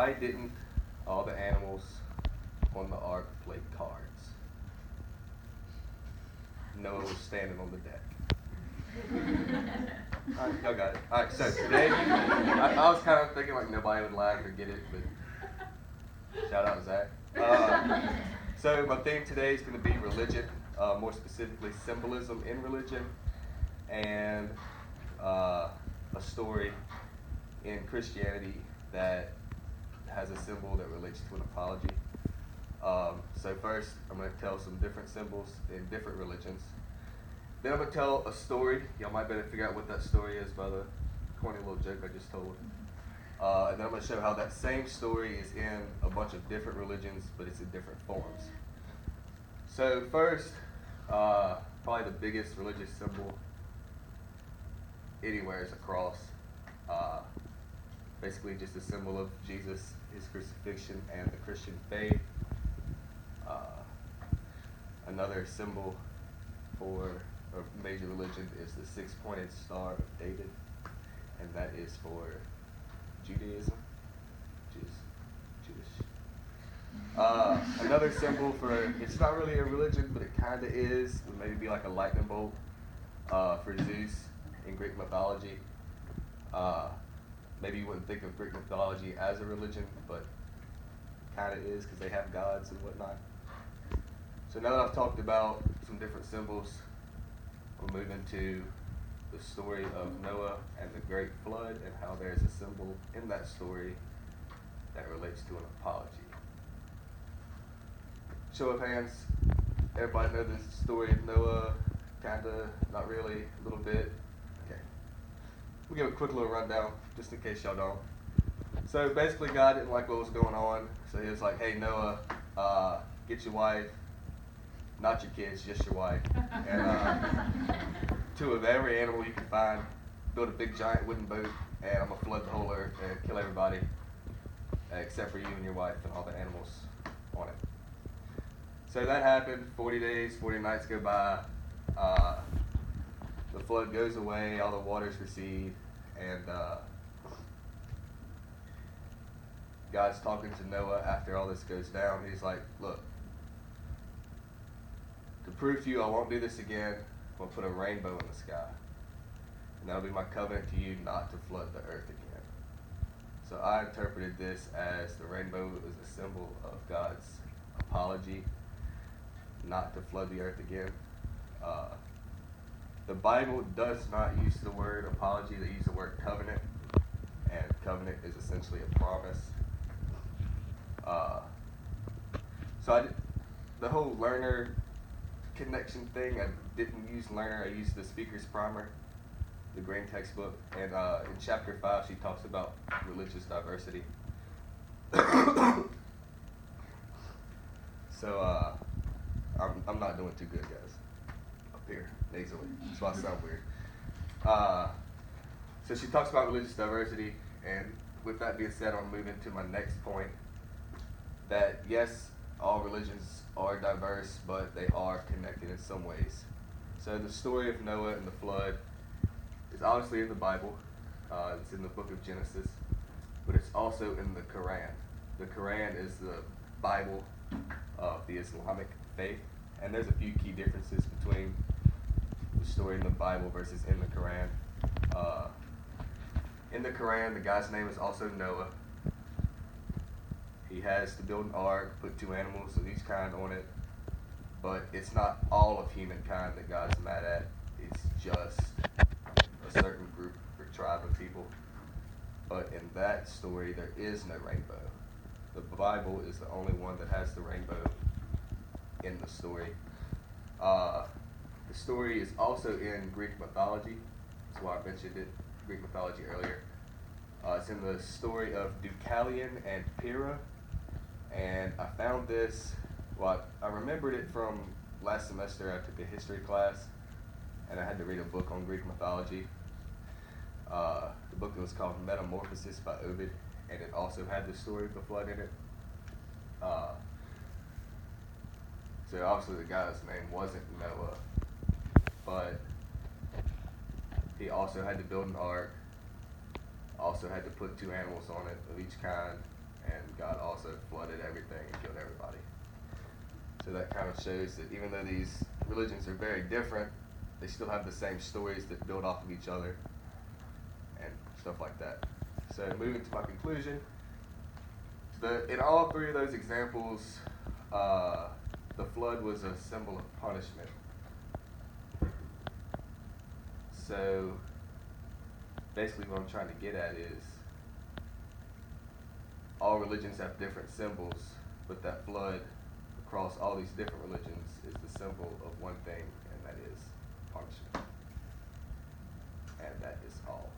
why didn't all the animals on the ark play cards? Noah was standing on the deck. All right, y'all got it. All right, so today, I was kind of thinking like nobody would laugh or get it, but shout out Zach. So my theme today is going to be religion, more specifically symbolism in religion, and a story in Christianity that has a symbol that relates to an apology. So first, I'm going to tell some different symbols in different religions. Then I'm going to tell a story. Y'all might better figure out what that story is by the corny little joke I just told. And then I'm going to show how that same story is in a bunch of different religions, but it's in different forms. So first, probably the biggest religious symbol anywhere is a cross. Basically just a symbol of Jesus, his crucifixion, and the Christian faith. Another symbol for a major religion is the six-pointed star of David, and that is for Judaism, which is Jewish. Another symbol for, it's not really a religion, but it kind of is, would maybe be like a lightning bolt for Zeus in Greek mythology. Maybe you wouldn't think of Greek mythology as a religion, but kind of is because they have gods and whatnot. So now that I've talked about some different symbols, we'll move into the story of Noah and the great flood and how there's a symbol in that story that relates to an apology. Show of hands, everybody know the story of Noah? Kinda, not really, a little bit. Okay. We'll give a quick little rundown, just in case y'all don't. So basically God didn't like what was going on, so he was like, hey Noah, get your wife, not your kids, just your wife, and two of every animal you can find, build a big giant wooden boat, and I'm going to flood the whole earth and kill everybody, except for you and your wife and all the animals on it. So that happened, 40 days, 40 nights go by, the flood goes away, all the waters recede, and God's talking to Noah after all this goes down. He's like, look, to prove to you I won't do this again, I'm going to put a rainbow in the sky. And that'll be my covenant to you not to flood the earth again. So I interpreted this as the rainbow is a symbol of God's apology not to flood the earth again. The Bible does not use the word apology. They use the word covenant. And covenant is essentially a promise. The whole learner connection thing, I didn't use learner, I used the speaker's primer, the green textbook, and in chapter 5 she talks about religious diversity. So I'm not doing too good, guys, up here nasally, that's why I sound weird. So she talks about religious diversity, and with that being said, I'm moving to my next point, that yes, all religions are diverse, but they are connected in some ways. So the story of Noah and the flood is obviously in the Bible. It's in the book of Genesis, but it's also in the Quran. The Quran is the Bible of the Islamic faith, and there's a few key differences between the story in the Bible versus in the Quran. In the Quran, the guy's name is also Noah. He has to build an ark, put two animals of each kind on it, but it's not all of humankind that God's mad at. It's just a certain group or tribe of people. But in that story, there is no rainbow. The Bible is the only one that has the rainbow in the story. The story is also in Greek mythology. That's why I mentioned it, Greek mythology earlier. It's in the story of Deucalion and Pyrrha. And I found this, I remembered it from last semester. I took a history class, and I had to read a book on Greek mythology. The book was called Metamorphosis by Ovid, and it also had the story of the flood in it. So obviously the guy's name wasn't Noah, but he also had to build an ark, also had to put two animals on it of each kind, and everything and killed everybody. So that kind of shows that even though these religions are very different, they still have the same stories that build off of each other and stuff like that. So moving to my conclusion, in all three of those examples, the flood was a symbol of punishment. So basically what I'm trying to get at is all religions have different symbols, but that flood across all these different religions is the symbol of one thing, and that is punishment. And that is all.